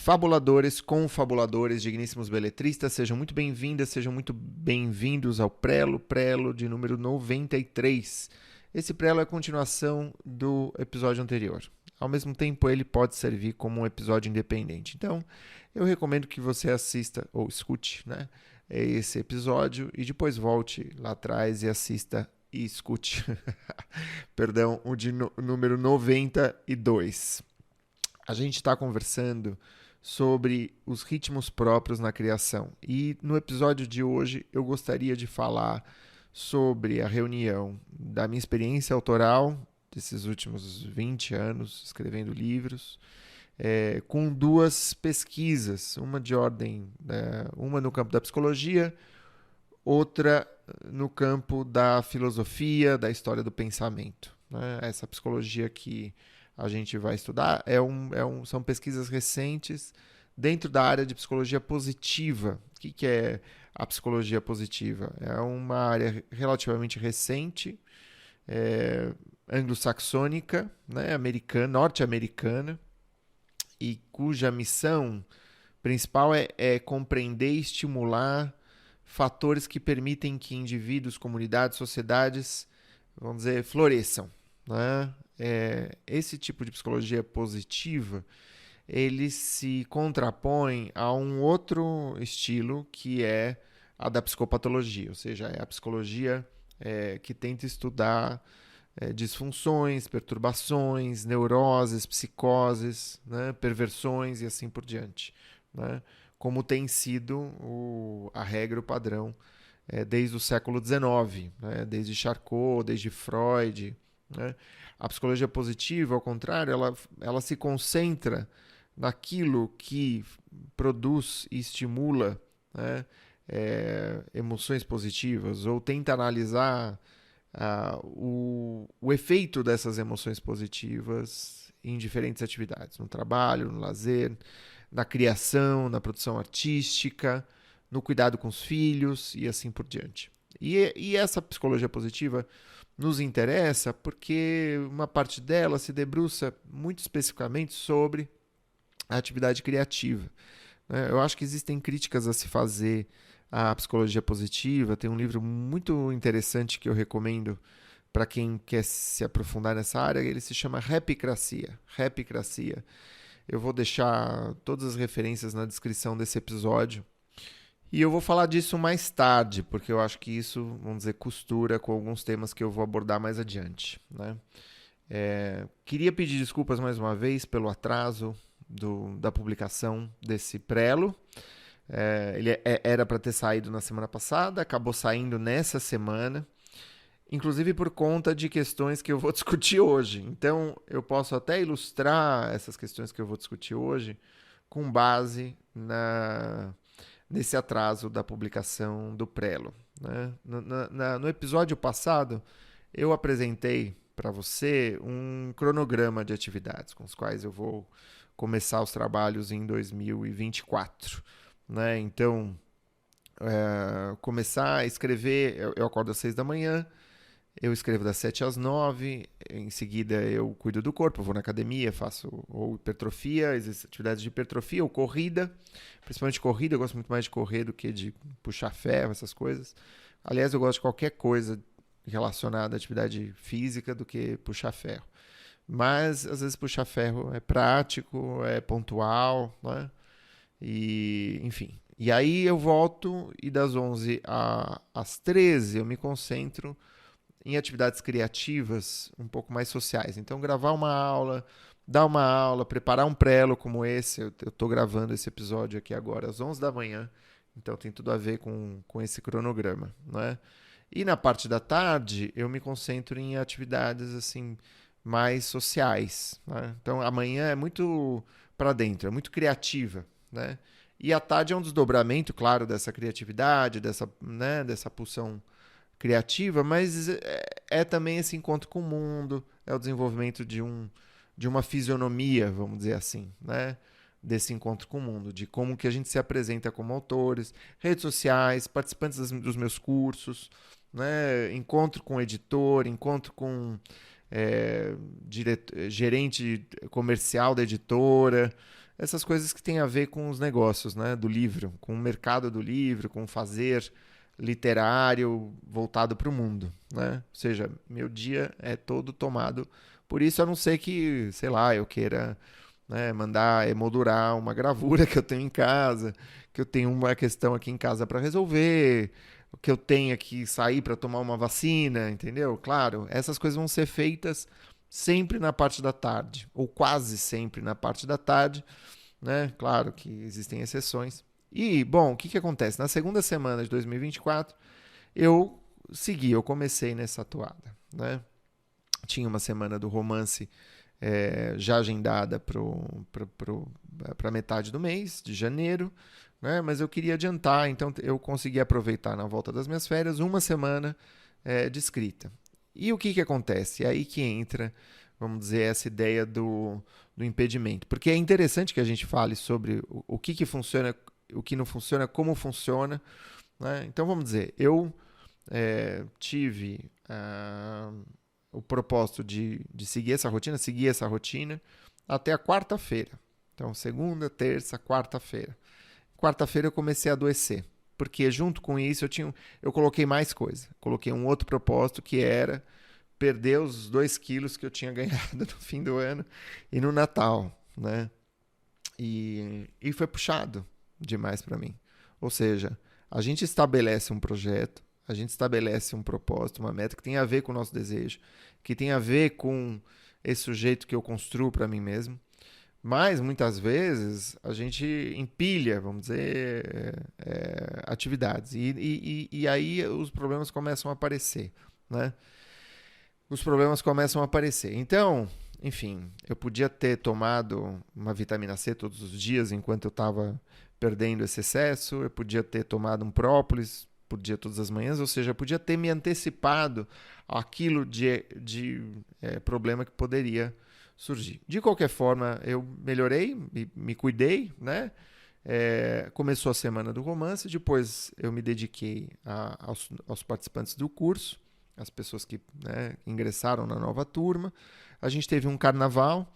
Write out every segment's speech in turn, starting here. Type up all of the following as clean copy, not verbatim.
Fabuladores, confabuladores, digníssimos beletristas, sejam muito bem-vindas, sejam muito bem-vindos ao Prelo de número 93. Esse Prelo é a continuação do episódio anterior. Ao mesmo tempo, ele pode servir como um episódio independente. Então, eu recomendo que você assista, ou escute, esse episódio e depois volte lá atrás e assista e escute. Perdão, o de número 92. A gente está conversando sobre os ritmos próprios na criação. E no episódio de hoje eu gostaria de falar sobre a reunião da minha experiência autoral, desses últimos 20 anos escrevendo livros, com duas pesquisas, uma de ordem, uma no campo da psicologia, outra no campo da filosofia, da história do pensamento. Essa psicologia que a gente vai estudar são pesquisas recentes dentro da área de psicologia positiva. O que é a psicologia positiva? É uma área relativamente recente, anglo-saxônica, norte-americana, e cuja missão principal é compreender e estimular fatores que permitem que indivíduos, comunidades, sociedades, vamos dizer, floresçam. Esse tipo de psicologia positiva, ele se contrapõe a um outro estilo que é a da psicopatologia, ou seja, é a psicologia que tenta estudar disfunções, perturbações, neuroses, psicoses, perversões e assim por diante, como tem sido a regra, o padrão, desde o século XIX, desde Charcot, desde Freud. A psicologia positiva, ao contrário, ela se concentra naquilo que produz e estimula emoções positivas, ou tenta analisar o efeito dessas emoções positivas em diferentes atividades, no trabalho, no lazer, na criação, na produção artística, no cuidado com os filhos e assim por diante. E essa psicologia positiva nos interessa porque uma parte dela se debruça muito especificamente sobre a atividade criativa. Eu acho que existem críticas a se fazer à psicologia positiva. Tem um livro muito interessante que eu recomendo para quem quer se aprofundar nessa área. Ele se chama Rapicracia. Eu vou deixar todas as referências na descrição desse episódio. E eu vou falar disso mais tarde, porque eu acho que isso, vamos dizer, costura com alguns temas que eu vou abordar mais adiante. Queria pedir desculpas mais uma vez pelo atraso da publicação desse prelo. Ele era para ter saído na semana passada, acabou saindo nessa semana, inclusive por conta de questões que eu vou discutir hoje. Então, eu posso até ilustrar essas questões que eu vou discutir hoje com base nesse atraso da publicação do prelo. No episódio passado, eu apresentei para você um cronograma de atividades com os quais eu vou começar os trabalhos em 2024. Então, começar a escrever, eu acordo às 6 da manhã, eu escrevo das 7 às 9, em seguida eu cuido do corpo, vou na academia, faço ou hipertrofia, atividades de hipertrofia ou corrida, principalmente corrida, eu gosto muito mais de correr do que de puxar ferro, essas coisas. Aliás, eu gosto de qualquer coisa relacionada à atividade física do que puxar ferro. Mas, às vezes, puxar ferro é prático, é pontual, E, enfim. E aí eu volto e das 11 às 13 eu me concentro em atividades criativas um pouco mais sociais. Então, gravar uma aula, dar uma aula, preparar um prelo como esse. Eu estou gravando esse episódio aqui agora às 11 da manhã, então tem tudo a ver com esse cronograma. E na parte da tarde, eu me concentro em atividades assim mais sociais. Então, amanhã é muito para dentro, é muito criativa. E a tarde é um desdobramento, claro, dessa criatividade, dessa pulsão criativa, mas é também esse encontro com o mundo, é o desenvolvimento de uma fisionomia, vamos dizer assim, desse encontro com o mundo, de como que a gente se apresenta como autores, redes sociais, participantes dos meus cursos, encontro com editor, encontro com gerente comercial da editora, essas coisas que têm a ver com os negócios, né, do livro, com o mercado do livro, com o fazer literário voltado para o mundo, né? Ou seja, meu dia é todo tomado por isso, a não ser que, sei lá, eu queira, né, mandar emoldurar uma gravura que eu tenho em casa, que eu tenho uma questão aqui em casa para resolver, que eu tenha que sair para tomar uma vacina, entendeu? Claro, essas coisas vão ser feitas sempre na parte da tarde, ou quase sempre na parte da tarde, né? Claro que existem exceções. E, bom, o que, que acontece? Na segunda semana de 2024, eu comecei nessa toada, né? Tinha uma semana do romance já agendada para metade do mês, de janeiro, né? Mas eu queria adiantar, então eu consegui aproveitar na volta das minhas férias uma semana de escrita. E o que, que acontece? É aí que entra, vamos dizer, essa ideia do impedimento. Porque é interessante que a gente fale sobre o que, que funciona, o que não funciona, como funciona, né? Então vamos dizer, eu tive o propósito de seguir essa rotina até a quarta-feira. Então, segunda, terça, quarta-feira. Quarta-feira eu comecei a adoecer, porque junto com isso eu coloquei mais coisa. Coloquei um outro propósito que era perder os 2 quilos que eu tinha ganhado no fim do ano e no Natal, né? E foi puxado demais para mim. Ou seja, a gente estabelece um projeto, a gente estabelece um propósito, uma meta que tem a ver com o nosso desejo, que tem a ver com esse sujeito que eu construo para mim mesmo. Mas, muitas vezes, a gente empilha, vamos dizer, atividades. E aí os problemas começam a aparecer, né? Os problemas começam a aparecer. Então, enfim, eu podia ter tomado uma vitamina C todos os dias enquanto eu estava perdendo esse excesso, eu podia ter tomado um própolis por dia todas as manhãs, ou seja, eu podia ter me antecipado àquilo de problema que poderia surgir. De qualquer forma, eu melhorei, me cuidei, né? Começou a semana do romance, depois eu me dediquei aos participantes do curso, as pessoas que, né, ingressaram na nova turma. A gente teve um carnaval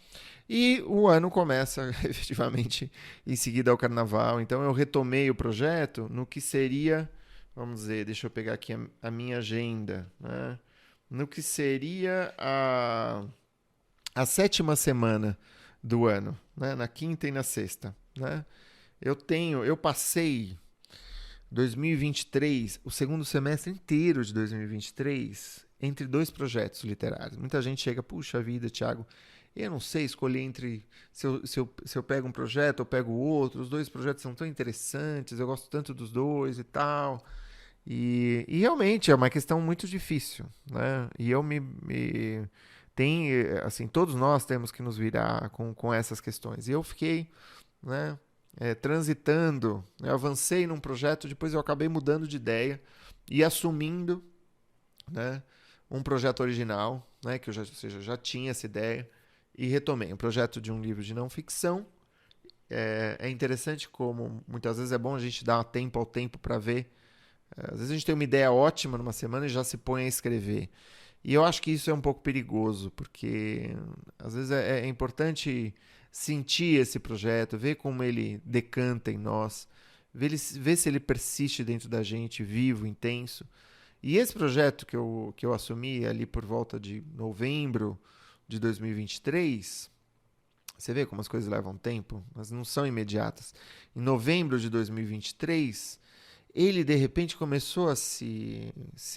e o ano começa efetivamente em seguida ao carnaval. Então eu retomei o projeto no que seria, vamos dizer, deixa eu pegar aqui a minha agenda, né? No que seria a 7ª semana do ano, né? Na quinta e na sexta, né? Eu passei 2023, o segundo semestre inteiro de 2023, entre 2 projetos literários. Muita gente chega, puxa vida, Thiago, eu não sei escolher entre se eu pego um projeto ou pego outro, os 2 projetos são tão interessantes, eu gosto tanto dos 2 e tal. E realmente é uma questão muito difícil, né? E eu tem, assim, todos nós temos que nos virar com essas questões. E eu fiquei, né, transitando, eu avancei num projeto, depois eu acabei mudando de ideia e assumindo, né, um projeto original, né, que eu já tinha essa ideia e retomei um projeto de um livro de não ficção. É interessante como muitas vezes é bom a gente dar tempo ao tempo para ver. Às vezes a gente tem uma ideia ótima numa semana e já se põe a escrever. E eu acho que isso é um pouco perigoso, porque às vezes é importante sentir esse projeto, ver como ele decanta em nós, ver se ele persiste dentro da gente, vivo, intenso. E esse projeto que eu assumi ali por volta de novembro de 2023, você vê como as coisas levam tempo, mas não são imediatas. Em novembro de 2023, ele de repente começou a se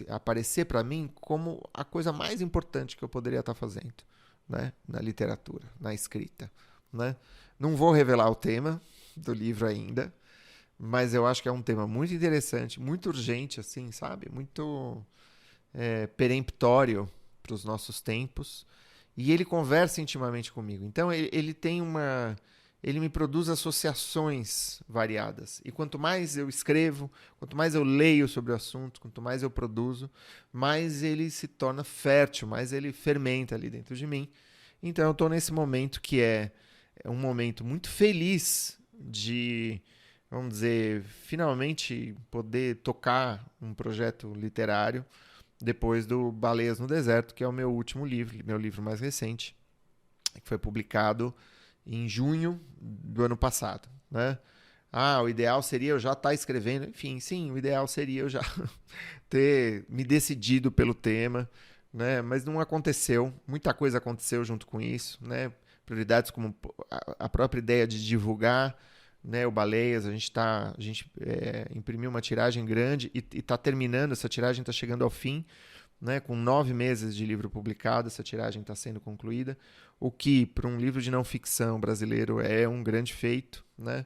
aparecer para mim como a coisa mais importante que eu poderia estar fazendo, né? Na literatura, na escrita, né? Não vou revelar o tema do livro ainda, mas eu acho que é um tema muito interessante, muito urgente, assim, sabe? Muito peremptório para os nossos tempos. E ele conversa intimamente comigo. Então ele tem ele me produz associações variadas. E quanto mais eu escrevo, quanto mais eu leio sobre o assunto, quanto mais eu produzo, mais ele se torna fértil, mais ele fermenta ali dentro de mim. Então eu estou nesse momento que é um momento muito feliz de, vamos dizer, finalmente poder tocar um projeto literário depois do Baleias no Deserto, que é o meu último livro, meu livro mais recente, que foi publicado em junho do ano passado, né? O ideal seria eu já estar escrevendo. Enfim, sim, o ideal seria eu já ter me decidido pelo tema, né? Mas não aconteceu. Muita coisa aconteceu junto com isso, né? Prioridades como a própria ideia de divulgar, né, o Baleias. A gente imprimiu uma tiragem grande e está terminando. Essa tiragem está chegando ao fim, né? Com 9 meses de livro publicado, essa tiragem está sendo concluída, o que para um livro de não ficção brasileiro é um grande feito, né?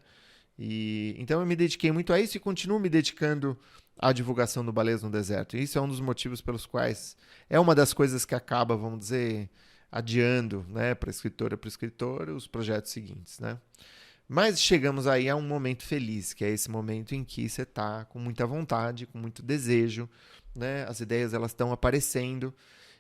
Então eu me dediquei muito a isso e continuo me dedicando à divulgação do Baleias no Deserto. E isso é um dos motivos pelos quais é uma das coisas que acaba, vamos dizer, adiando, né, para a escritora, para o escritor, os projetos seguintes, né? Mas chegamos aí a um momento feliz, que é esse momento em que você está com muita vontade, com muito desejo, né? As ideias elas estão aparecendo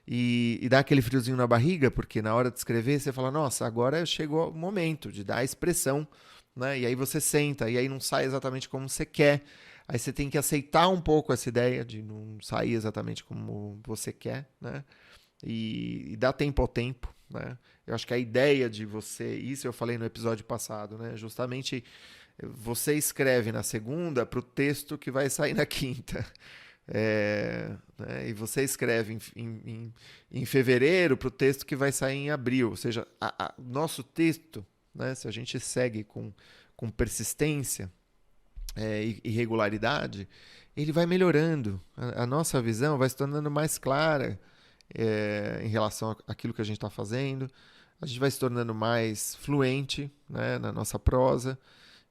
e dá aquele friozinho na barriga, porque na hora de escrever você fala, nossa, agora chegou o momento de dar a expressão, né? E aí você senta, e aí não sai exatamente como você quer. Aí você tem que aceitar um pouco essa ideia de não sair exatamente como você quer, né? E dar tempo ao tempo, né? Eu acho que a ideia de você, isso eu falei no episódio passado, né? Justamente você escreve na segunda para o texto que vai sair na quinta. Né? E você escreve em fevereiro para o texto que vai sair em abril. Ou seja, nosso texto, né? Se a gente segue com persistência e regularidade, ele vai melhorando. A nossa visão vai se tornando mais clara em relação àquilo que a gente está fazendo. A gente vai se tornando mais fluente, né, na nossa prosa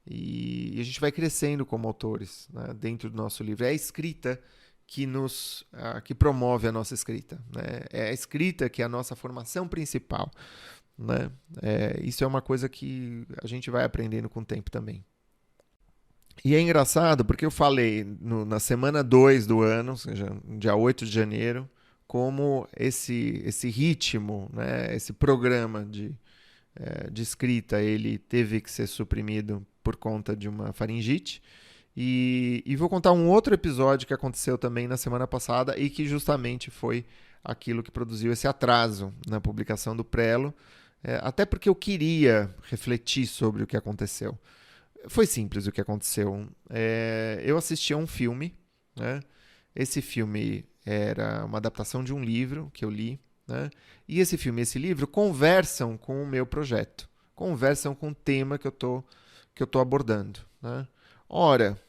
e a gente vai crescendo como autores, né, dentro do nosso livro. É a escrita que promove a nossa escrita, né? É a escrita que é a nossa formação principal, né? Isso é uma coisa que a gente vai aprendendo com o tempo também. E é engraçado porque eu falei na semana 2 do ano, ou seja, no dia 8 de janeiro, como esse ritmo, né, esse programa de escrita, ele teve que ser suprimido por conta de uma faringite. E vou contar um outro episódio que aconteceu também na semana passada e que justamente foi aquilo que produziu esse atraso na publicação do Prelo, até porque eu queria refletir sobre o que aconteceu. Foi simples o que aconteceu. Eu assisti a um filme, né? Esse filme era uma adaptação de um livro que eu li, né? E esse filme e esse livro conversam com o meu projeto, conversam com o tema que eu tô abordando, né? Ora,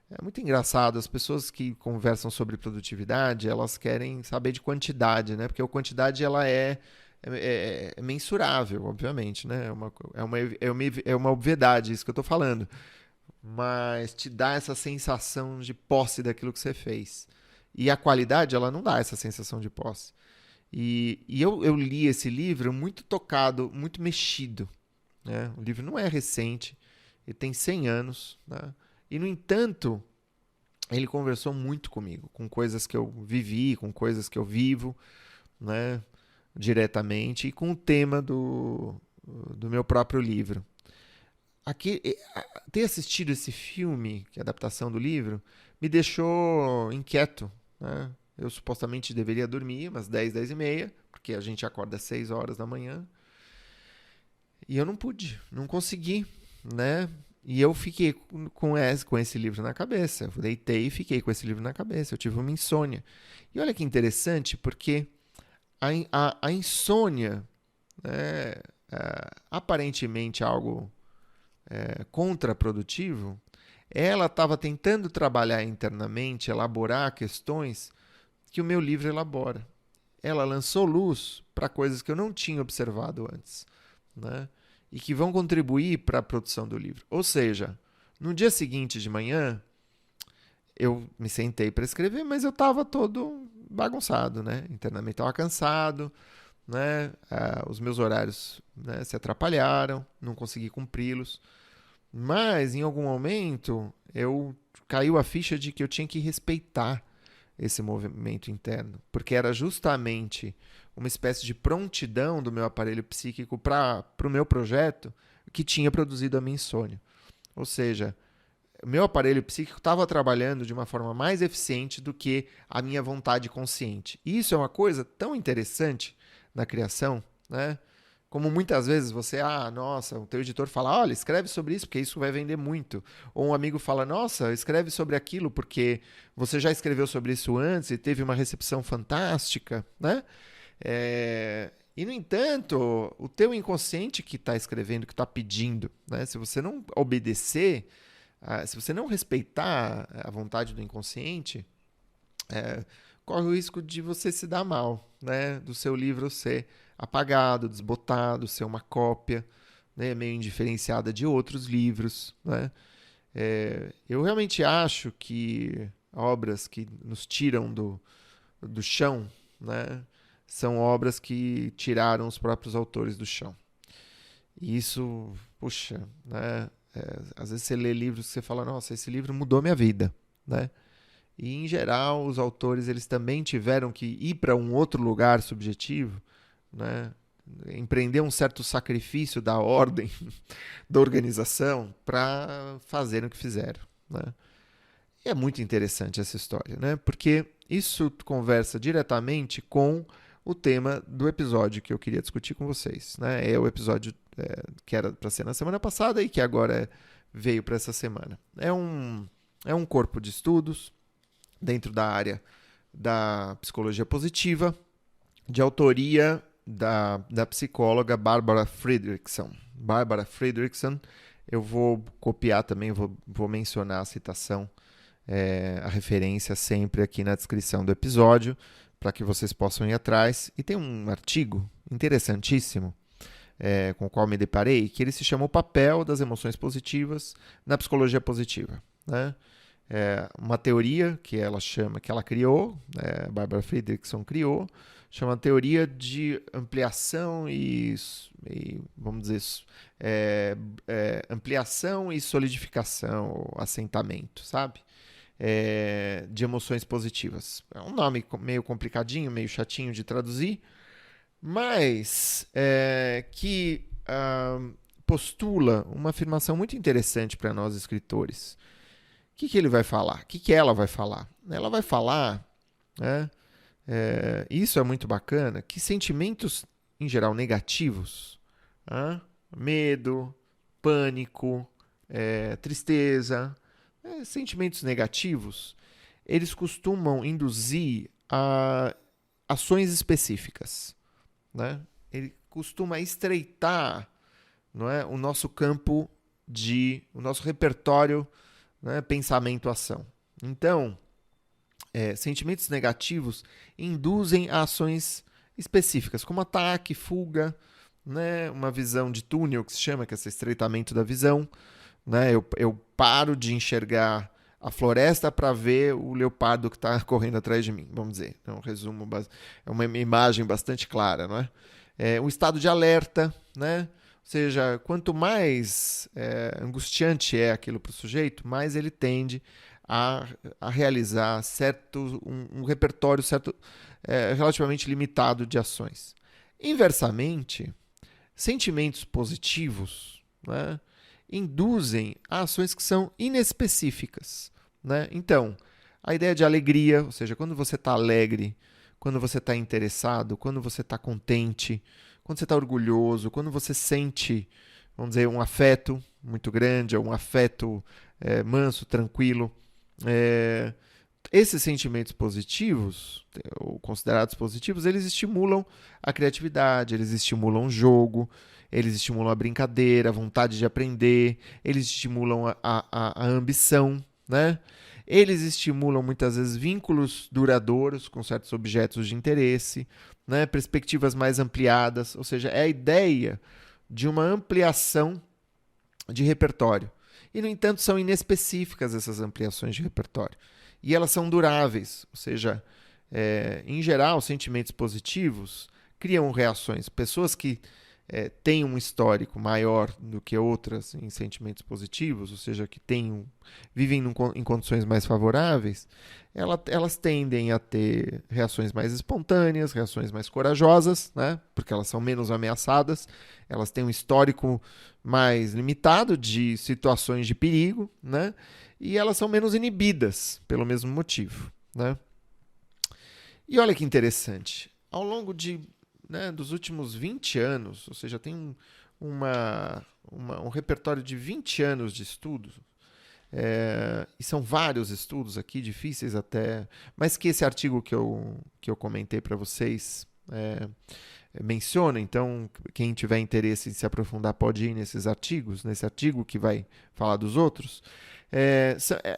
é muito engraçado, as pessoas que conversam sobre produtividade, elas querem saber de quantidade, né? Porque a quantidade ela é mensurável, obviamente, né? É uma obviedade isso que eu estou falando. Mas te dá essa sensação de posse daquilo que você fez. E a qualidade, ela não dá essa sensação de posse. E eu li esse livro muito tocado, muito mexido, né? O livro não é recente, ele tem 100 anos, né? E, no entanto, ele conversou muito comigo, com coisas que eu vivi, com coisas que eu vivo, né? Diretamente, e com o tema do meu próprio livro. Ter assistido esse filme, que é a adaptação do livro, me deixou inquieto, né? Eu supostamente deveria dormir umas 10, 10 e meia, porque a gente acorda às 6 horas da manhã. E eu não pude, não consegui, né? E eu fiquei com esse livro na cabeça. Eu deitei e fiquei com esse livro na cabeça. Eu tive uma insônia. E olha que interessante, porque a insônia, né, aparentemente algo contraprodutivo, ela estava tentando trabalhar internamente, elaborar questões que o meu livro elabora. Ela lançou luz para coisas que eu não tinha observado antes, né? E que vão contribuir para a produção do livro. Ou seja, no dia seguinte de manhã, eu me sentei para escrever, mas eu estava todo bagunçado, né? Internamente estava cansado, né? Os meus horários, né, se atrapalharam, não consegui cumpri-los. Mas, em algum momento, caiu a ficha de que eu tinha que respeitar esse movimento interno, porque era justamente uma espécie de prontidão do meu aparelho psíquico para o meu projeto que tinha produzido a minha insônia. Ou seja, o meu aparelho psíquico estava trabalhando de uma forma mais eficiente do que a minha vontade consciente. E isso é uma coisa tão interessante na criação, né? Como muitas vezes você, nossa, o teu editor fala, olha, escreve sobre isso porque isso vai vender muito. Ou um amigo fala, nossa, escreve sobre aquilo porque você já escreveu sobre isso antes e teve uma recepção fantástica, né? E, no entanto, o teu inconsciente que está escrevendo, que está pedindo, né? Se você não obedecer, se você não respeitar a vontade do inconsciente, corre o risco de você se dar mal, né? Do seu livro ser apagado, desbotado, ser uma cópia, né? Meio indiferenciada de outros livros, né? Eu realmente acho que obras que nos tiram do chão, né? São obras que tiraram os próprios autores do chão. E isso, puxa, né? Às vezes você lê livros que você fala, nossa, esse livro mudou minha vida, né? E, em geral, os autores eles também tiveram que ir para um outro lugar subjetivo, né? Empreender um certo sacrifício da ordem, da organização, para fazerem o que fizeram, né? E é muito interessante essa história, né? Porque isso conversa diretamente com o tema do episódio que eu queria discutir com vocês, né? É o episódio que era para ser na semana passada e que agora veio para essa semana. É um corpo de estudos dentro da área da psicologia positiva, de autoria da psicóloga Barbara Fredrickson. Barbara Fredrickson, eu vou copiar também, vou mencionar a citação, a referência sempre aqui na descrição do episódio, para que vocês possam ir atrás. E tem um artigo interessantíssimo com o qual me deparei, que ele se chama O Papel das Emoções Positivas na Psicologia Positiva, né? Uma teoria que ela criou, a Barbara Fredrickson criou, chama teoria de ampliação e vamos dizer, ampliação e solidificação, ou assentamento, sabe? De emoções positivas. É um nome meio complicadinho, meio chatinho de traduzir, mas que postula uma afirmação muito interessante para nós escritores. O que ele vai falar? O que ela vai falar? Ela vai falar, né, isso é muito bacana, que sentimentos, em geral, negativos, medo, pânico, tristeza, sentimentos negativos, eles costumam induzir a ações específicas, né? Ele costuma estreitar, não é, o nosso campo o nosso repertório, né, pensamento-ação. Então, sentimentos negativos induzem a ações específicas, como ataque, fuga, né, uma visão de túnel, que se chama, que é esse estreitamento da visão, né? Eu paro de enxergar a floresta para ver o leopardo que está correndo atrás de mim, vamos dizer. É um resumo, é uma imagem bastante clara, não é? Um estado de alerta, né? Ou seja, quanto mais angustiante é aquilo para o sujeito, mais ele tende a realizar um repertório relativamente limitado de ações. Inversamente, sentimentos positivos, né, induzem a ações que são inespecíficas, né? Então, a ideia de alegria, ou seja, quando você está alegre, quando você está interessado, quando você está contente, quando você está orgulhoso, quando você sente, vamos dizer, um afeto muito grande, ou um afeto manso, tranquilo, esses sentimentos positivos, ou considerados positivos, eles estimulam a criatividade, eles estimulam o jogo, eles estimulam a brincadeira, a vontade de aprender, eles estimulam a ambição, né? Eles estimulam muitas vezes vínculos duradouros com certos objetos de interesse, né? Perspectivas mais ampliadas, ou seja, é a ideia de uma ampliação de repertório. E, no entanto, são inespecíficas essas ampliações de repertório. E elas são duráveis, ou seja, em geral, sentimentos positivos criam reações. Pessoas que têm um histórico maior do que outras em sentimentos positivos, ou seja, que vivem em condições mais favoráveis, elas tendem a ter reações mais espontâneas, reações mais corajosas, né? Porque elas são menos ameaçadas, elas têm um histórico mais limitado de situações de perigo, né? E elas são menos inibidas pelo mesmo motivo, né? E olha que interessante, ao longo de né, dos últimos 20 anos, ou seja, tem um repertório de 20 anos de estudos, e são vários estudos aqui, difíceis até, mas que esse artigo que eu comentei para vocês menciona. Então, quem tiver interesse em se aprofundar pode ir nesses artigos, nesse artigo que vai falar dos outros.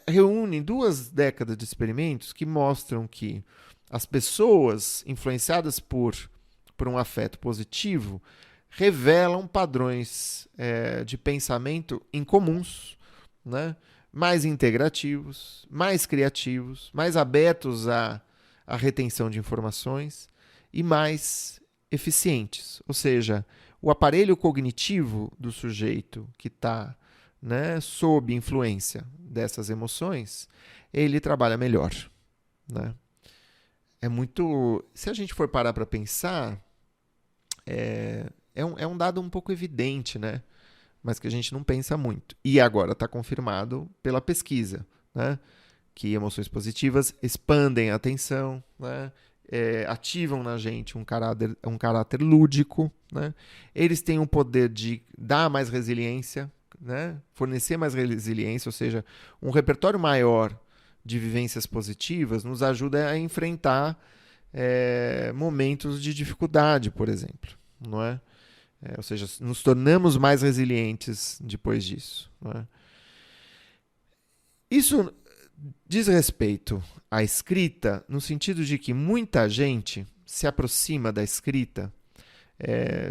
Reúne 2 décadas de experimentos que mostram que as pessoas influenciadas por um afeto positivo revelam padrões de pensamento incomuns, né? Mais integrativos, mais criativos, mais abertos à retenção de informações e mais eficientes. Ou seja, o aparelho cognitivo do sujeito que está, né, sob influência dessas emoções, ele trabalha melhor, né? É muito... Se a gente for parar para pensar, é um dado um pouco evidente, né? Mas que a gente não pensa muito. E agora está confirmado pela pesquisa, né? Que emoções positivas expandem a atenção, né? Ativam na gente um caráter lúdico, né? Eles têm o poder de dar mais resiliência, né? Fornecer mais resiliência, ou seja, um repertório maior de vivências positivas nos ajuda a enfrentar momentos de dificuldade, por exemplo, não é? Ou seja, nos tornamos mais resilientes depois disso, não é? Isso diz respeito à escrita no sentido de que muita gente se aproxima da escrita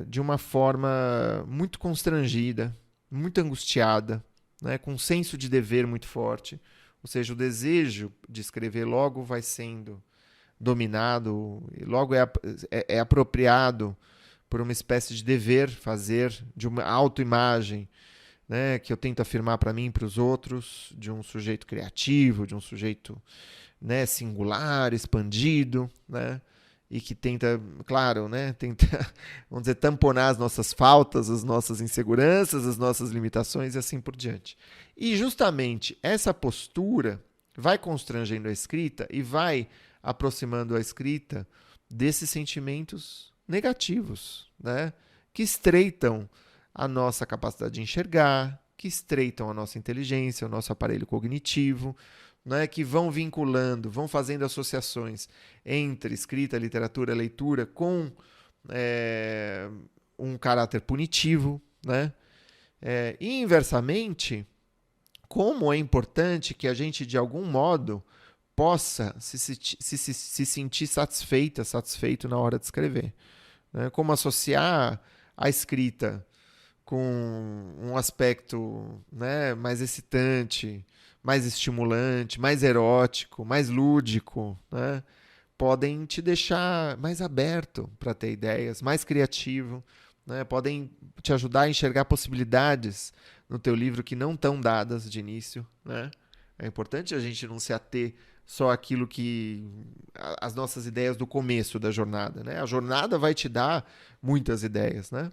de uma forma muito constrangida, muito angustiada, né, com um senso de dever muito forte. Ou seja, o desejo de escrever logo vai sendo dominado, e logo é apropriado por uma espécie de dever fazer, de uma autoimagem, né, que eu tento afirmar para mim e para os outros, de um sujeito criativo, de um sujeito, né, singular, expandido, né, e que tenta, claro, né, vamos dizer, tamponar as nossas faltas, as nossas inseguranças, as nossas limitações e assim por diante. E justamente essa postura vai constrangendo a escrita e vai aproximando a escrita desses sentimentos negativos, né, que estreitam a nossa capacidade de enxergar, que estreitam a nossa inteligência, o nosso aparelho cognitivo, né, que vão vinculando, vão fazendo associações entre escrita, literatura, leitura com um caráter punitivo, né? E inversamente, como é importante que a gente, de algum modo, possa se sentir satisfeito na hora de escrever, né? Como associar a escrita com um aspecto, né, mais excitante, mais estimulante, mais erótico, mais lúdico, né, podem te deixar mais aberto para ter ideias, mais criativo, né, podem te ajudar a enxergar possibilidades no teu livro que não estão dadas de início, né? É importante a gente não se ater só àquilo que as nossas ideias do começo da jornada, né? A jornada vai te dar muitas ideias, né?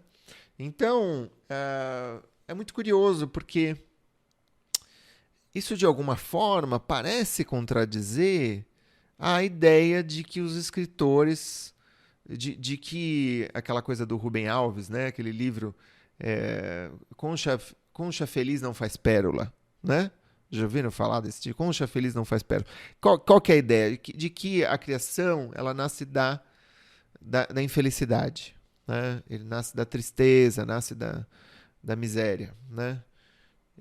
Então, é muito curioso porque isso de alguma forma parece contradizer a ideia de que os escritores, de que aquela coisa do Rubem Alves, né? Aquele livro Concha Feliz Não Faz Pérola, né? Já ouviram falar desse tipo? Concha Feliz Não Faz Pérola. Qual que é a ideia? De que a criação ela nasce da infelicidade, né? Ele nasce da tristeza, nasce da miséria, né?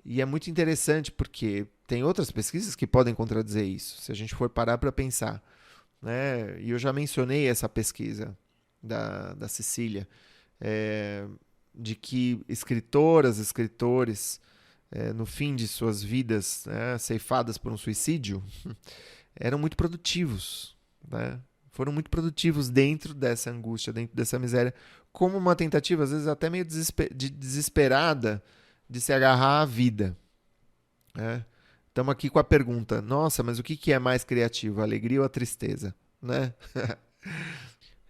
E é muito interessante porque tem outras pesquisas que podem contradizer isso, se a gente for parar para pensar, né? E eu já mencionei essa pesquisa da Cecília, de que escritores, no fim de suas vidas, né, ceifadas por um suicídio, eram muito produtivos, né? Foram muito produtivos dentro dessa angústia, dentro dessa miséria, como uma tentativa, às vezes até meio desesperada, de se agarrar à vida, né? Estamos aqui com a pergunta, nossa, mas o que é mais criativo, a alegria ou a tristeza, né?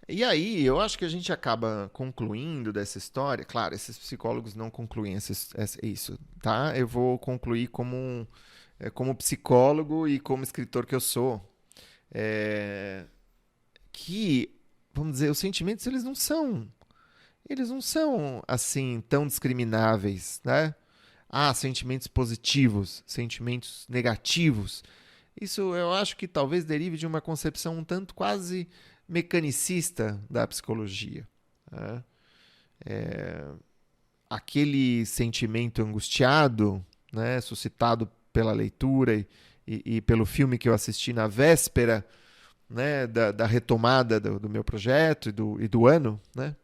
E aí, eu acho que a gente acaba concluindo dessa história. Claro, esses psicólogos não concluem isso, tá? Eu vou concluir como psicólogo e como escritor que eu sou. Que vamos dizer, os sentimentos eles não são assim tão discrimináveis, né? Ah, sentimentos positivos, sentimentos negativos. Isso eu acho que talvez derive de uma concepção um tanto quase mecanicista da psicologia, né? Aquele sentimento angustiado, né, suscitado pela leitura e pelo filme que eu assisti na véspera, né, da retomada do meu projeto e do ano, né,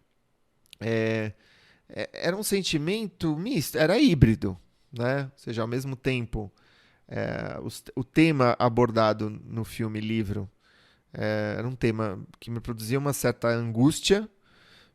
era um sentimento misto, era híbrido, né? Ou seja, ao mesmo tempo, o tema abordado no filme livro era um tema que me produzia uma certa angústia,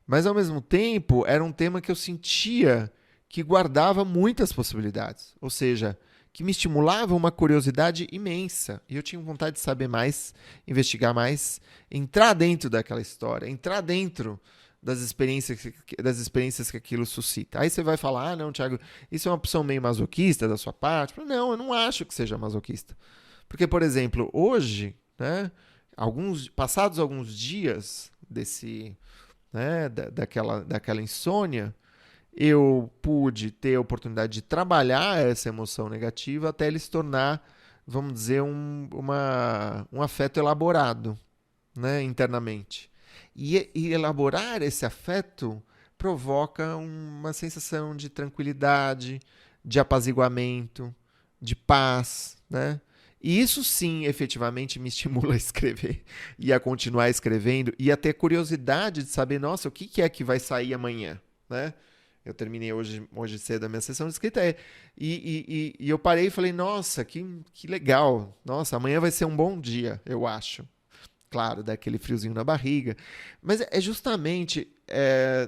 mas ao mesmo tempo era um tema que eu sentia que guardava muitas possibilidades, ou seja, que me estimulava uma curiosidade imensa. E eu tinha vontade de saber mais, investigar mais, entrar dentro daquela história, entrar dentro das experiências que aquilo suscita. Aí você vai falar, não, Thiago, isso é uma opção meio masoquista da sua parte? Não, eu não acho que seja masoquista. Porque, por exemplo, hoje, né, passados alguns dias daquela insônia, eu pude ter a oportunidade de trabalhar essa emoção negativa até ele se tornar, vamos dizer, um afeto elaborado, né, internamente. E elaborar esse afeto provoca uma sensação de tranquilidade, de apaziguamento, de paz, né? E isso sim, efetivamente, me estimula a escrever e a continuar escrevendo e a ter curiosidade de saber, nossa, o que é que vai sair amanhã, né? Eu terminei hoje cedo a minha sessão de escrita e eu parei e falei, nossa, que legal. Nossa, amanhã vai ser um bom dia, eu acho. Claro, dá aquele friozinho na barriga. Mas é justamente,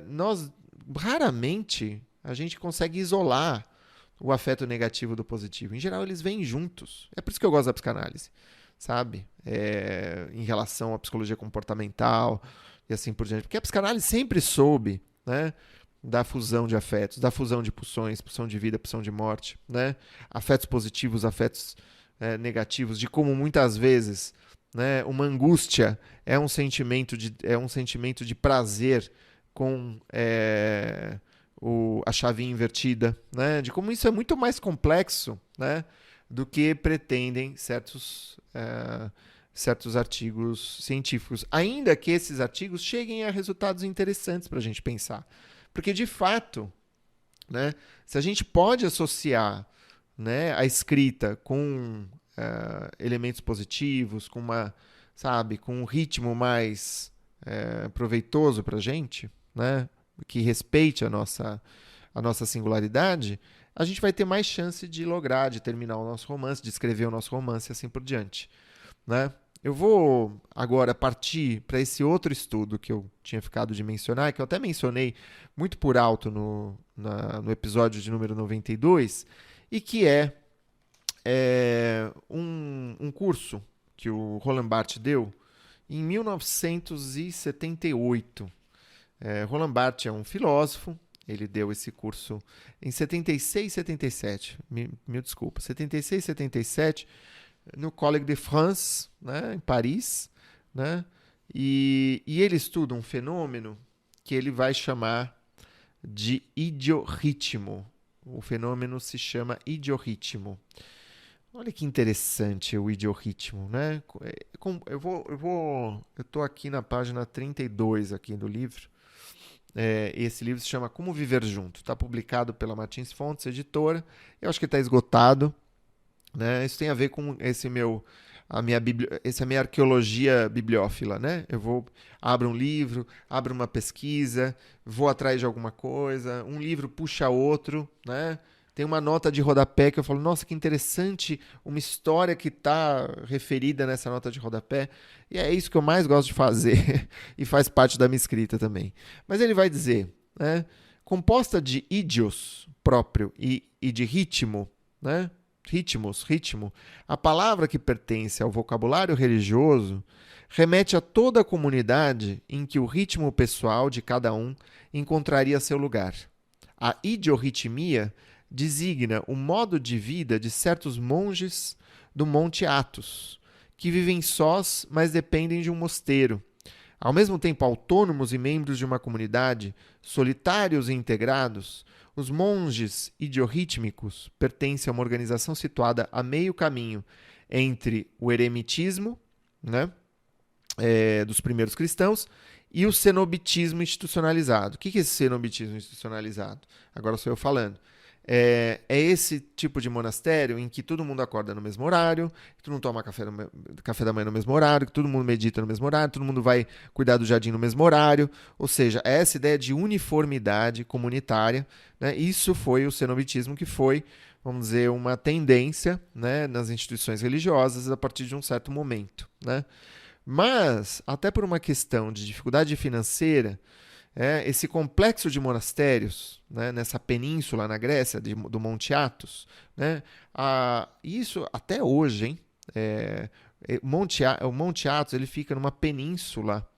nós, raramente, a gente consegue isolar o afeto negativo do positivo. Em geral, eles vêm juntos. É por isso que eu gosto da psicanálise, sabe? Em relação à psicologia comportamental e assim por diante. Porque a psicanálise sempre soube, né, da fusão de afetos, da fusão de pulsões, pulsão de vida, pulsão de morte, né? Afetos positivos, afetos negativos, de como muitas vezes, né, uma angústia é um sentimento de prazer com a chavinha invertida, né? De como isso é muito mais complexo, né, do que pretendem certos artigos científicos. Ainda que esses artigos cheguem a resultados interessantes para a gente pensar. Porque, de fato, né, se a gente pode associar, né, a escrita com elementos positivos, com um ritmo mais proveitoso para a gente, né, que respeite a nossa singularidade, a gente vai ter mais chance de lograr, de terminar o nosso romance, de escrever o nosso romance e assim por diante, né? Eu vou agora partir para esse outro estudo que eu tinha ficado de mencionar, que eu até mencionei muito por alto no episódio de número 92, e que é um curso que o Roland Barthes deu em 1978. Roland Barthes é um filósofo, ele deu esse curso em 76 e 77, mil desculpas, 76 e 77, no Collège de France, né, em Paris, né, e ele estuda um fenômeno que ele vai chamar de idiorritmo. O fenômeno se chama idiorritmo. Olha que interessante o idiorritmo, né? Eu estou aqui na página 32 aqui do livro. Esse livro se chama Como Viver Junto. Está publicado pela Martins Fontes, editora. Eu acho que está esgotado, né? Isso tem a ver com essa minha arqueologia bibliófila, né? Abro um livro, abro uma pesquisa, vou atrás de alguma coisa, um livro puxa outro, né? Tem uma nota de rodapé que eu falo, nossa, que interessante, uma história que está referida nessa nota de rodapé. E é isso que eu mais gosto de fazer e faz parte da minha escrita também. Mas ele vai dizer, né? Composta de ídios próprio e de ritmo, né? Ritmo, a palavra que pertence ao vocabulário religioso remete a toda a comunidade em que o ritmo pessoal de cada um encontraria seu lugar. A idiorritmia designa o modo de vida de certos monges do Monte Athos, que vivem sós, mas dependem de um mosteiro, Ao mesmo tempo autônomos e membros de uma comunidade, solitários e integrados, os monges idiorrítmicos pertencem a uma organização situada a meio caminho entre o eremitismo, né, dos primeiros cristãos e o cenobitismo institucionalizado. O que é esse cenobitismo institucionalizado? Agora sou eu falando. É esse tipo de monastério em que todo mundo acorda no mesmo horário, que todo mundo toma café da manhã no mesmo horário, que todo mundo medita no mesmo horário, todo mundo vai cuidar do jardim no mesmo horário. Ou seja, essa ideia de uniformidade comunitária, né? Isso foi o cenobitismo, que foi, vamos dizer, uma tendência, né, nas instituições religiosas a partir de um certo momento, né? Mas, até por uma questão de dificuldade financeira, esse complexo de monastérios, né, nessa península na Grécia, do Monte Athos, né, isso até hoje, hein? O Monte Athos ele fica numa península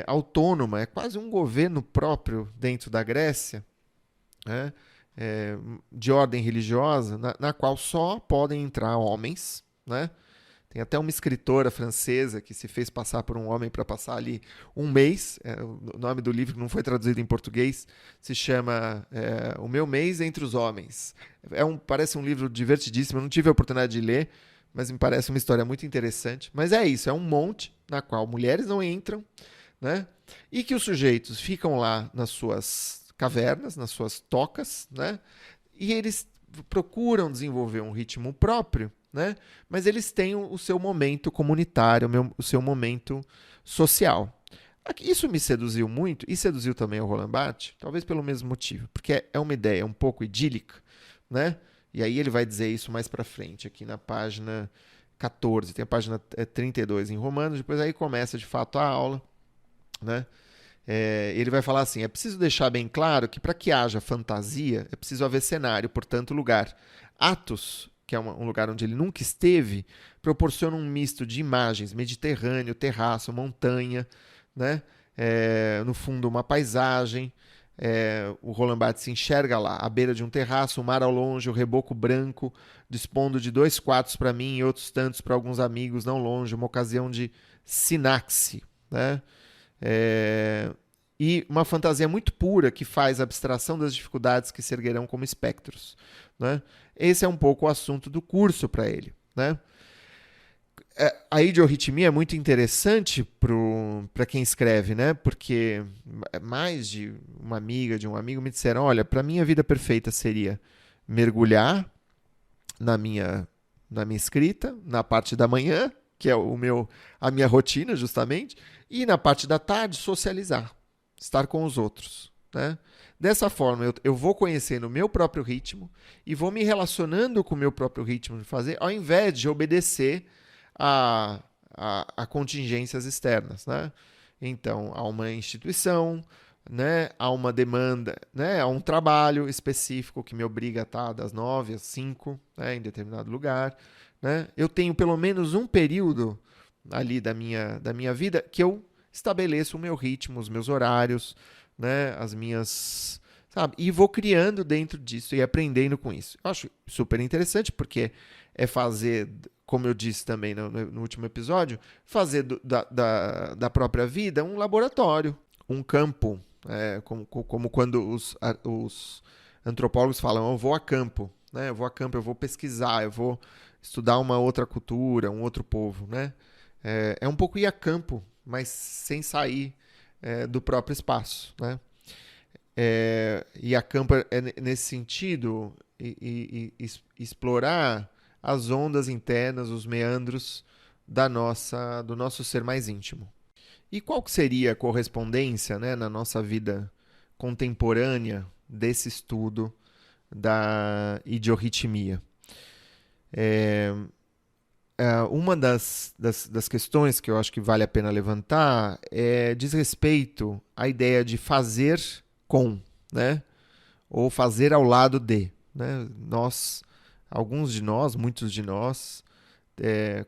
autônoma, é quase um governo próprio dentro da Grécia, né, de ordem religiosa, na qual só podem entrar homens, né? Tem até uma escritora francesa que se fez passar por um homem para passar ali um mês. O nome do livro não foi traduzido em português. Se chama O Meu Mês Entre os Homens. Parece um livro divertidíssimo. Eu não tive a oportunidade de ler, mas me parece uma história muito interessante. Mas é isso, é um monte na qual mulheres não entram, né? E que os sujeitos ficam lá nas suas cavernas, nas suas tocas, né? E eles procuram desenvolver um ritmo próprio, né? Mas eles têm o seu momento comunitário, o seu momento social. Isso me seduziu muito, e seduziu também o Roland Barthes, talvez pelo mesmo motivo, porque é uma ideia um pouco idílica, né? E aí ele vai dizer isso mais para frente, aqui na página 14, tem a página 32 em Romanos, depois aí começa de fato a aula, né? Ele vai falar assim: é preciso deixar bem claro que para que haja fantasia, é preciso haver cenário, portanto lugar. Athos, que é um lugar onde ele nunca esteve, proporciona um misto de imagens: Mediterrâneo, terraço, montanha, né? No fundo uma paisagem. O Roland Barthes se enxerga lá, à beira de um terraço, o mar ao longe, o reboco branco, dispondo de 2 quartos para mim e outros tantos para alguns amigos não longe, uma ocasião de sinaxe, né? E uma fantasia muito pura que faz abstração das dificuldades que se erguerão como espectros, né? Esse é um pouco o assunto do curso para ele, né? A idiorritmia é muito interessante para quem escreve, né? Porque mais de uma amiga, de um amigo me disseram: olha, para mim a vida perfeita seria mergulhar na minha escrita, na parte da manhã, que é a minha rotina, justamente, e na parte da tarde, socializar, estar com os outros, né? Dessa forma, eu vou conhecendo o meu próprio ritmo e vou me relacionando com o meu próprio ritmo de fazer, ao invés de obedecer a contingências externas, né? Então, há uma instituição, né? Há uma demanda, né? Há um trabalho específico que me obriga a estar das 9 às 5, né? Em determinado lugar, né? Eu tenho pelo menos um período ali da minha vida que eu estabeleço o meu ritmo, os meus horários, né? As minhas... sabe? E vou criando dentro disso e aprendendo com isso. Eu acho super interessante porque é fazer, como eu disse também no último episódio, fazer da própria vida um laboratório, um campo, como quando os antropólogos falam: eu vou a campo, né? Eu vou a campo, eu vou pesquisar, eu vou estudar uma outra cultura, um outro povo, né? É um pouco ir a campo, mas sem sair do próprio espaço, né? E a campo nesse sentido, explorar as ondas internas, os meandros do nosso ser mais íntimo. E qual que seria a correspondência, né, na nossa vida contemporânea desse estudo da idiorritmia? Uma das questões que eu acho que vale a pena levantar diz respeito à ideia de fazer com, né? Ou fazer ao lado de, né? Alguns de nós, muitos de nós,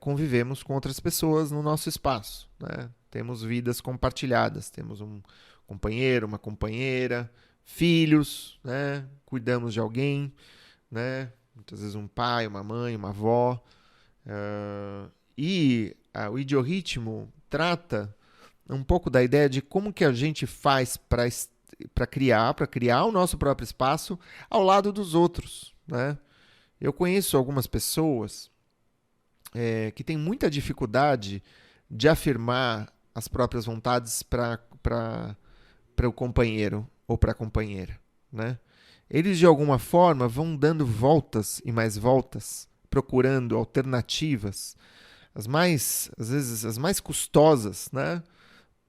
convivemos com outras pessoas no nosso espaço, né? Temos vidas compartilhadas, temos um companheiro, uma companheira, filhos, né? Cuidamos de alguém, né? Muitas vezes um pai, uma mãe, uma avó. O idiorritmo trata um pouco da ideia de como que a gente faz para criar o nosso próprio espaço ao lado dos outros, né? Eu conheço algumas pessoas que têm muita dificuldade de afirmar as próprias vontades para o companheiro ou para a companheira, né? Eles, de alguma forma, vão dando voltas e mais voltas, procurando alternativas, às vezes, as mais custosas, né?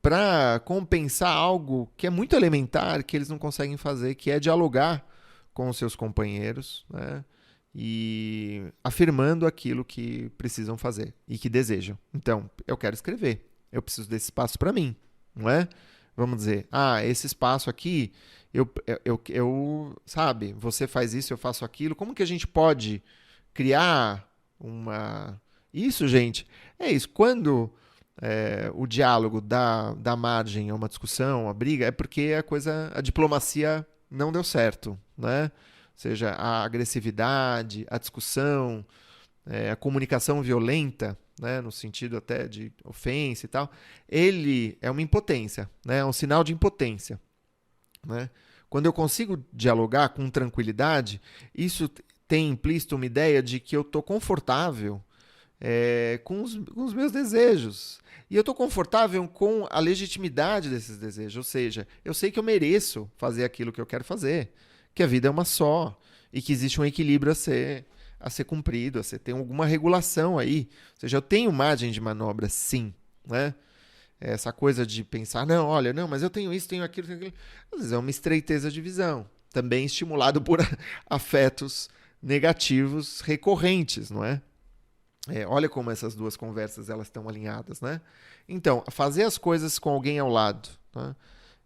Para compensar algo que é muito elementar, que eles não conseguem fazer, que é dialogar com os seus companheiros, né? E afirmando aquilo que precisam fazer e que desejam. Então, eu quero escrever, eu preciso desse espaço para mim, não é? Vamos dizer, esse espaço aqui, sabe, você faz isso, eu faço aquilo. Como que a gente pode criar uma... Isso, gente, é isso. Quando o diálogo dá margem a uma discussão, a briga, é porque a diplomacia não deu certo, né? Ou seja, a agressividade, a discussão, a comunicação violenta, né, no sentido até de ofensa e tal, ele é uma impotência, né, é um sinal de impotência, né? Quando eu consigo dialogar com tranquilidade, isso tem implícito uma ideia de que eu estou confortável com os meus desejos. E eu estou confortável com a legitimidade desses desejos. Ou seja, eu sei que eu mereço fazer aquilo que eu quero fazer, que a vida é uma só e que existe um equilíbrio a ser cumprido, tem alguma regulação aí. Ou seja, eu tenho margem de manobra, sim, né? Essa coisa de pensar, não, olha, não, mas eu tenho isso, tenho aquilo, tenho aquilo. Às vezes é uma estreiteza de visão, também estimulado por afetos negativos recorrentes, não é? Olha como essas duas conversas elas estão alinhadas, né? Então, fazer as coisas com alguém ao lado, né?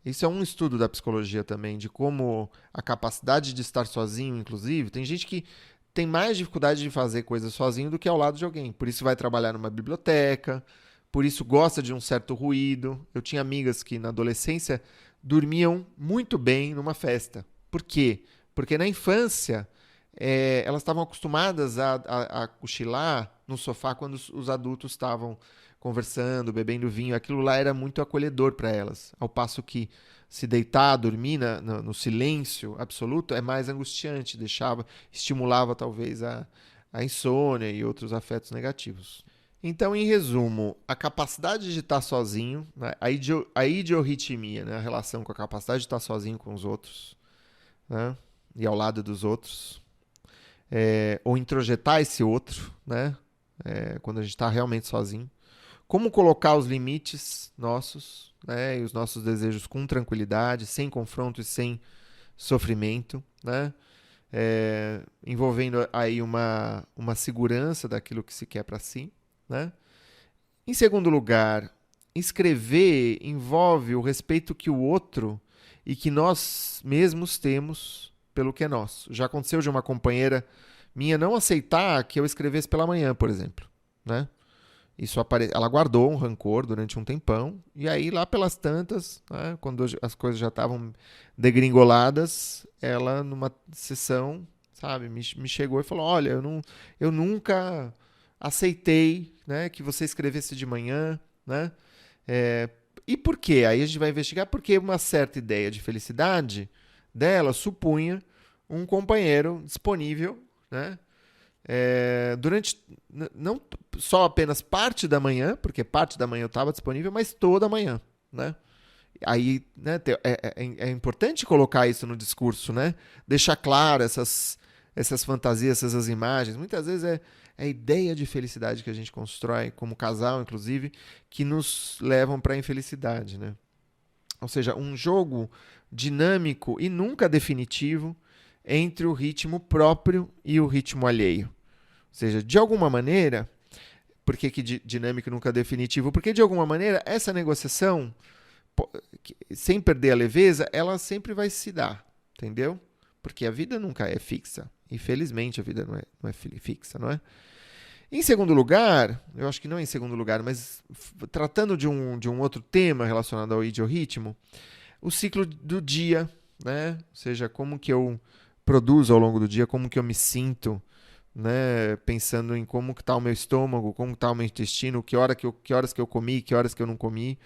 Isso é um estudo da psicologia também, de como a capacidade de estar sozinho, inclusive, tem gente que tem mais dificuldade de fazer coisas sozinho do que ao lado de alguém. Por isso vai trabalhar numa biblioteca, por isso gosta de um certo ruído. Eu tinha amigas que na adolescência dormiam muito bem numa festa. Por quê? Porque na infância elas estavam acostumadas a cochilar no sofá quando os adultos estavam conversando, bebendo vinho. Aquilo lá era muito acolhedor para elas. Ao passo que se deitar, dormir no silêncio absoluto é mais angustiante, estimulava talvez a insônia e outros afetos negativos. Então, em resumo, a capacidade de estar sozinho, né, a idiorritmia, né, a relação com a capacidade de estar sozinho com os outros, né, e ao lado dos outros, ou introjetar esse outro, né, quando a gente está realmente sozinho. Como colocar os limites nossos, né, e os nossos desejos com tranquilidade, sem confronto e sem sofrimento, né, envolvendo aí uma segurança daquilo que se quer para si, né? Em segundo lugar, escrever envolve o respeito que o outro e que nós mesmos temos pelo que é nosso. Já aconteceu de uma companheira minha não aceitar que eu escrevesse pela manhã, por exemplo, né? Ela guardou um rancor durante um tempão, e aí lá pelas tantas, né, quando as coisas já estavam degringoladas, ela numa sessão, sabe, me chegou e falou, olha, eu nunca aceitei, né, que você escrevesse de manhã, né? E por quê? Aí a gente vai investigar porque uma certa ideia de felicidade dela supunha um companheiro disponível, né? Durante não só apenas parte da manhã, porque parte da manhã eu estava disponível, mas toda a manhã, né? Aí, né, é importante colocar isso no discurso, né? Deixar claro essas fantasias, essas imagens. Muitas vezes é a ideia de felicidade que a gente constrói como casal, inclusive, que nos levam para a infelicidade, né? Ou seja, um jogo dinâmico e nunca definitivo entre o ritmo próprio e o ritmo alheio. Ou seja, de alguma maneira, por que dinâmico e nunca definitivo? Porque, de alguma maneira, essa negociação, sem perder a leveza, ela sempre vai se dar, entendeu? Porque a vida nunca é fixa. Infelizmente, a vida não é fixa, não é? Em segundo lugar, eu acho que não em segundo lugar, mas tratando de um outro tema relacionado ao idiorritmo, o ciclo do dia, né? Ou seja, como que eu produzo ao longo do dia, como que eu me sinto, né? Pensando em como que está o meu estômago, como está o meu intestino, que horas que eu comi, que horas que eu não comi,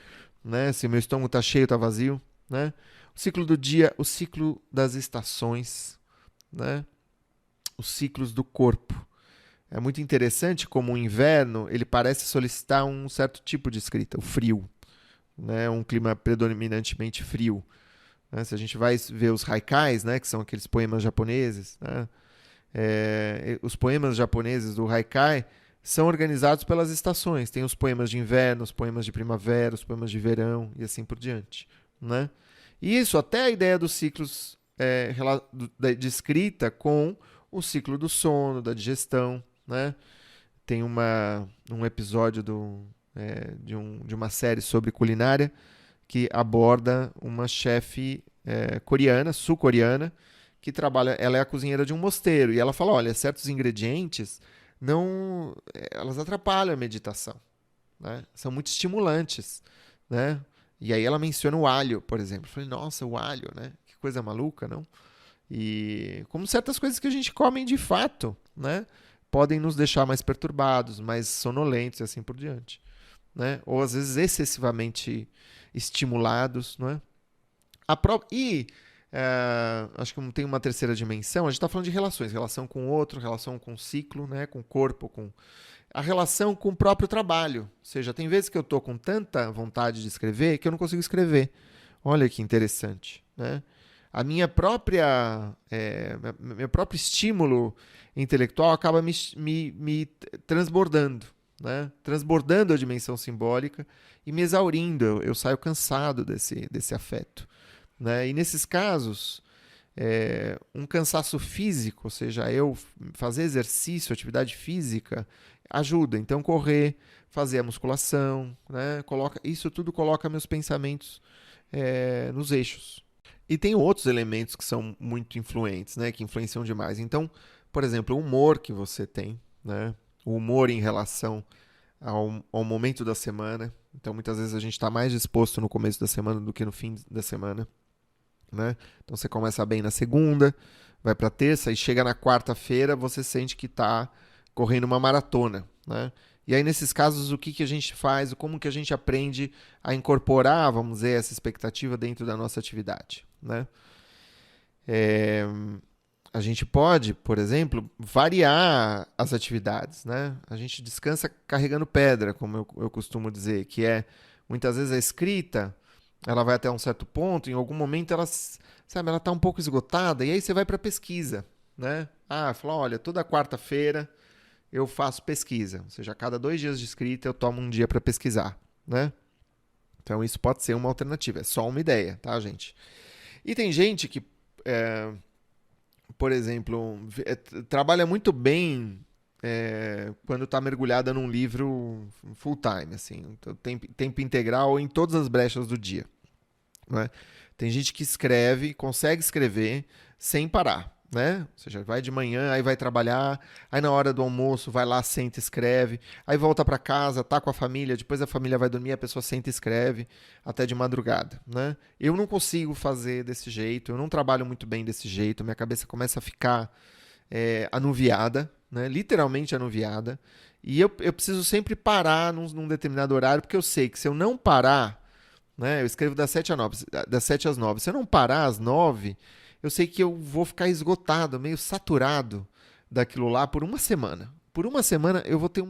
né? Se o meu estômago está cheio, está vazio, né? O ciclo do dia, o ciclo das estações, né? Os ciclos do corpo. É muito interessante como o inverno ele parece solicitar um certo tipo de escrita, o frio, né? Um clima predominantemente frio. Né? Se a gente vai ver os haikais, né? Que são aqueles poemas japoneses, né? Os poemas japoneses do haikai são organizados pelas estações. Tem os poemas de inverno, os poemas de primavera, os poemas de verão e assim por diante, né? E isso até a ideia dos ciclos de escrita com o ciclo do sono, da digestão, né? Tem um episódio de uma série sobre culinária que aborda uma chefe coreana, sul-coreana, que trabalha, ela é a cozinheira de um mosteiro, e ela fala, olha, certos ingredientes elas atrapalham a meditação, né? São muito estimulantes, né? E aí ela menciona o alho, por exemplo. Eu falei, nossa, o alho, né? Que coisa maluca, não? E como certas coisas que a gente come de fato, né? Podem nos deixar mais perturbados, mais sonolentos e assim por diante, né? Ou às vezes excessivamente estimulados, não é? Acho que tem uma terceira dimensão. A gente está falando de relações, relação com o outro, relação com o ciclo, né? Com o corpo, com a relação com o próprio trabalho. Ou seja, tem vezes que eu estou com tanta vontade de escrever que eu não consigo escrever. Olha que interessante, né? A meu próprio estímulo intelectual acaba me transbordando, né? Transbordando a dimensão simbólica e me exaurindo. Eu saio cansado desse afeto, né? E nesses casos, um cansaço físico, ou seja, eu fazer exercício, atividade física, ajuda. Então, correr, fazer a musculação, né? Isso tudo coloca meus pensamentos nos eixos. E tem outros elementos que são muito influentes, né? Que influenciam demais. Então, por exemplo, o humor que você tem, né? O humor em relação ao momento da semana. Então, muitas vezes a gente está mais disposto no começo da semana do que no fim da semana, né? Então, você começa bem na segunda, vai para terça e chega na quarta-feira, você sente que está correndo uma maratona, né? E aí, nesses casos, o que a gente faz, como que a gente aprende a incorporar, vamos dizer, essa expectativa dentro da nossa atividade, né? A gente pode, por exemplo, variar as atividades, né? A gente descansa carregando pedra, como eu costumo dizer, que é, muitas vezes a escrita, ela vai até um certo ponto, em algum momento ela está um pouco esgotada, e aí você vai para a pesquisa, né? Fala, olha, toda quarta-feira eu faço pesquisa, ou seja, a cada 2 dias de escrita eu tomo um dia para pesquisar, né? Então isso pode ser uma alternativa, é só uma ideia, tá, gente? E tem gente que, por exemplo, trabalha muito bem quando está mergulhada num livro full time, assim, então, tempo integral em todas as brechas do dia, né? Tem gente que consegue escrever sem parar, né? Ou seja, vai de manhã, aí vai trabalhar, aí na hora do almoço vai lá, senta e escreve, aí volta para casa, tá com a família, depois a família vai dormir, a pessoa senta e escreve até de madrugada, né? Eu não consigo fazer desse jeito, eu não trabalho muito bem desse jeito, minha cabeça começa a ficar anuviada, né? Literalmente anuviada, e eu preciso sempre parar num determinado horário, porque eu sei que se eu não parar, né, eu escrevo das 7 às 9. Se eu não parar às 9, eu sei que eu vou ficar esgotado, meio saturado daquilo lá por uma semana. Por uma semana eu vou ter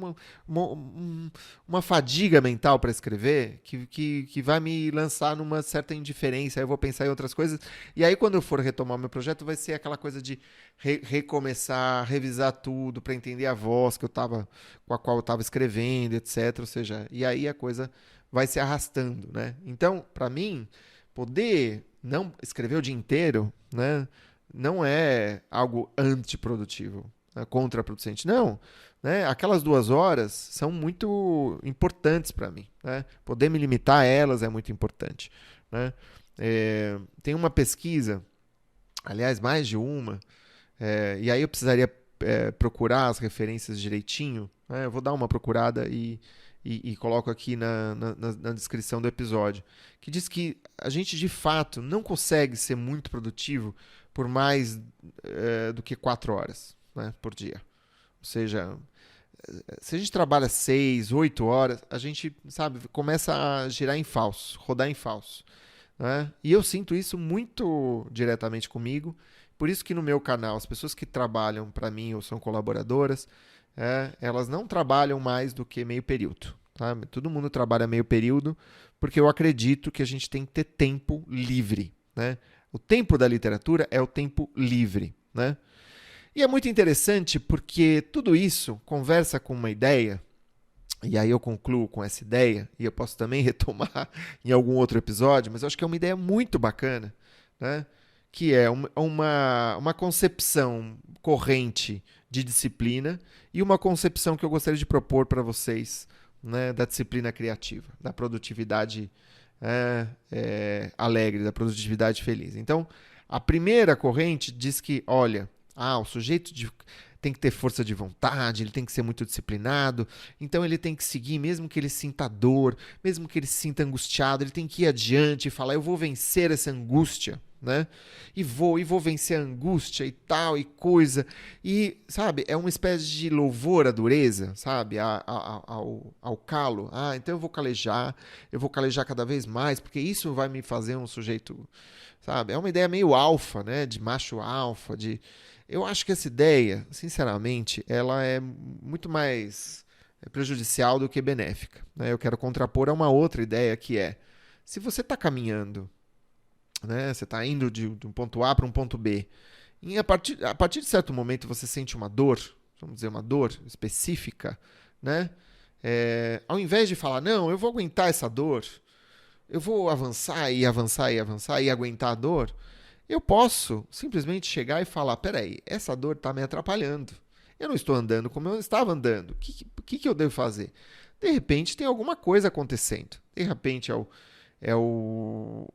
uma fadiga mental para escrever que vai me lançar numa certa indiferença. Aí eu vou pensar em outras coisas. E aí, quando eu for retomar o meu projeto, vai ser aquela coisa de recomeçar, revisar tudo para entender a voz com a qual eu estava escrevendo, etc. Ou seja, e aí a coisa vai se arrastando, né? Então, para mim, poder não escrever o dia inteiro, né, não é algo antiprodutivo, né, contraproducente. Não, né? Aquelas 2 horas são muito importantes para mim, né? Poder me limitar a elas é muito importante, né? Tem uma pesquisa, aliás, mais de uma, e aí eu precisaria procurar as referências direitinho, né? Eu vou dar uma procurada e coloco aqui na descrição do episódio, que diz que a gente de fato não consegue ser muito produtivo por mais do que 4 horas, né, por dia. Ou seja, se a gente trabalha 6, 8 horas, a gente, sabe, começa a girar em falso, rodar em falso, né? E eu sinto isso muito diretamente comigo. Por isso que no meu canal, as pessoas que trabalham para mim ou são colaboradoras, elas não trabalham mais do que meio período. Tá? Todo mundo trabalha meio período, porque eu acredito que a gente tem que ter tempo livre. Né? O tempo da literatura é o tempo livre. Né? E é muito interessante porque tudo isso conversa com uma ideia, e aí eu concluo com essa ideia, e eu posso também retomar em algum outro episódio, mas eu acho que é uma ideia muito bacana, né? Que é uma concepção corrente de disciplina e uma concepção que eu gostaria de propor para vocês, né, da disciplina criativa, da produtividade alegre, da produtividade feliz. Então, a primeira corrente diz que, olha, o sujeito tem que ter força de vontade, ele tem que ser muito disciplinado, então ele tem que seguir, mesmo que ele sinta dor, mesmo que ele se sinta angustiado, ele tem que ir adiante e falar, eu vou vencer essa angústia, né? E vou vencer a angústia e tal, e coisa. E, sabe, é uma espécie de louvor à dureza, sabe? Ao calo. Então eu vou calejar cada vez mais, porque isso vai me fazer um sujeito, sabe? É uma ideia meio alfa, né? De macho alfa, de... Eu acho que essa ideia, sinceramente, ela é muito mais prejudicial do que benéfica, né? Eu quero contrapor a uma outra ideia que é, se você está caminhando, né, você está indo de um ponto A para um ponto B, e a partir de certo momento você sente uma dor, vamos dizer, uma dor específica, né? Ao invés de falar, não, eu vou aguentar essa dor, eu vou avançar e avançar e avançar e aguentar a dor, eu posso simplesmente chegar e falar, peraí, essa dor está me atrapalhando. Eu não estou andando como eu estava andando. O que eu devo fazer? De repente tem alguma coisa acontecendo. De repente é o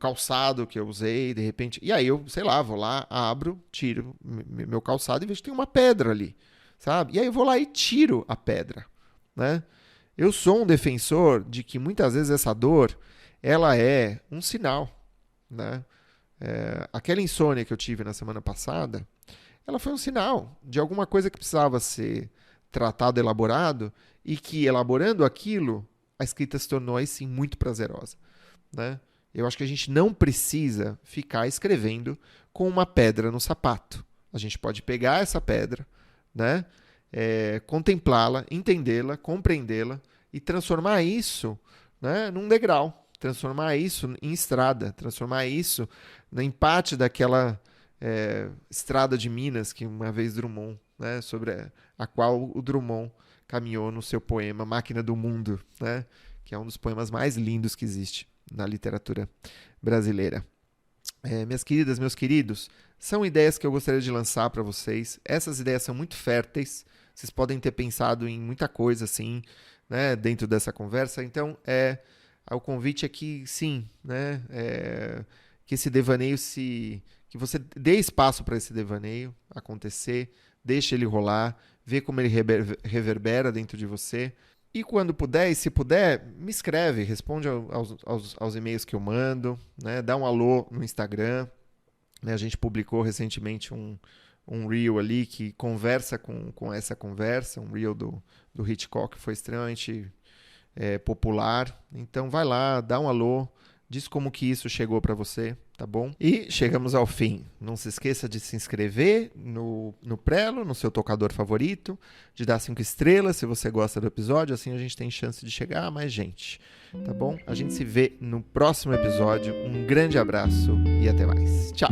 calçado que eu usei, de repente... E aí eu, sei lá, vou lá, abro, tiro meu calçado e vejo que tem uma pedra ali, sabe? E aí eu vou lá e tiro a pedra, né? Eu sou um defensor de que muitas vezes essa dor, ela é um sinal, né? Aquela insônia que eu tive na semana passada, ela foi um sinal de alguma coisa que precisava ser tratado, elaborado, e que, elaborando aquilo, a escrita se tornou, aí sim, muito prazerosa. Né? Eu acho que a gente não precisa ficar escrevendo com uma pedra no sapato. A gente pode pegar essa pedra, né? Contemplá-la, entendê-la, compreendê-la e transformar isso, né, num degrau. Transformar isso em estrada, transformar isso no empate daquela estrada de Minas que uma vez Drummond, né, sobre a qual o Drummond caminhou no seu poema Máquina do Mundo, né, que é um dos poemas mais lindos que existe na literatura brasileira. Minhas queridas, meus queridos, são ideias que eu gostaria de lançar para vocês. Essas ideias são muito férteis, vocês podem ter pensado em muita coisa assim, né, dentro dessa conversa, então o convite é que, sim, né, que esse devaneio que você dê espaço para esse devaneio acontecer, deixe ele rolar, vê como ele reverbera dentro de você. E quando puder, e se puder, me escreve, responde aos e-mails que eu mando, né, dá um alô no Instagram. Né, a gente publicou recentemente um reel ali que conversa com essa conversa, um reel do Hitchcock, que foi extremamente popular. Então vai lá, dá um alô, diz como que isso chegou para você, tá bom? E chegamos ao fim. Não se esqueça de se inscrever no Prelo, no seu tocador favorito, de dar 5 estrelas se você gosta do episódio, assim a gente tem chance de chegar a mais gente, tá bom? A gente se vê no próximo episódio. Um grande abraço e até mais. Tchau!